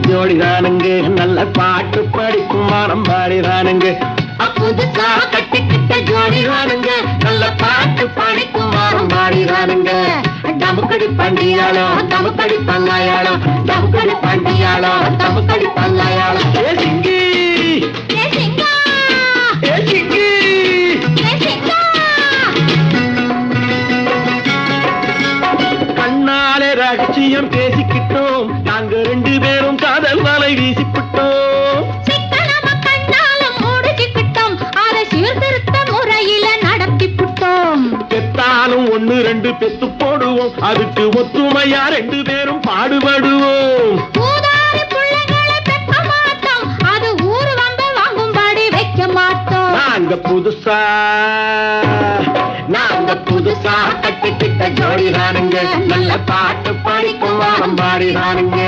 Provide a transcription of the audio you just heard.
ஜோடிதானுங்க நல்ல பாட்டு படிக்கும் வானம் பாடிதானுங்க புதுசா கட்டிக்கிட்ட ஜோடிதானுங்க நல்ல பாட்டு படிக்கும் வானம் பாடிதானுங்க டமுக்கடி பண்டியாளோ டமுக்கடி பங்காயாளோ டமுக்கடி பண்டியாளோ டமுக்கடி பங்காயாளோ ஏ சிங்கி ஏ சிங்கா ஏ சிங்கி ஏ சிங்கா கண்ணாலே ரகசியம் பேசிக்கிட்டோம் நாங்க ரெண்டு பேரும் காதல் வலை வீசிக்கிட்டோம் சிக்கனமா கண்ணாலும் மூடிக்கிட்டோம் அதை சீர்திருத்த முறையில நடத்திக்கிட்டோம் பெத்தாலும் ஒண்ணு ரெண்டு பெத்து போடுவோம் அதுக்கு ஒத்துமையா ரெண்டு பேரும் பாடுபடுவோம் ஊதாரி பிள்ளைகளை பெற்ற மாட்டோம் அது ஊர் வந்து வாங்கும்படி வைக்க மாட்டோம் நாங்க புதுசா கட்டிக்கிட்ட ஜோடிதானுங்க நல்ல பாட்டு படிக்கும் வாரம் பாடிதானுங்க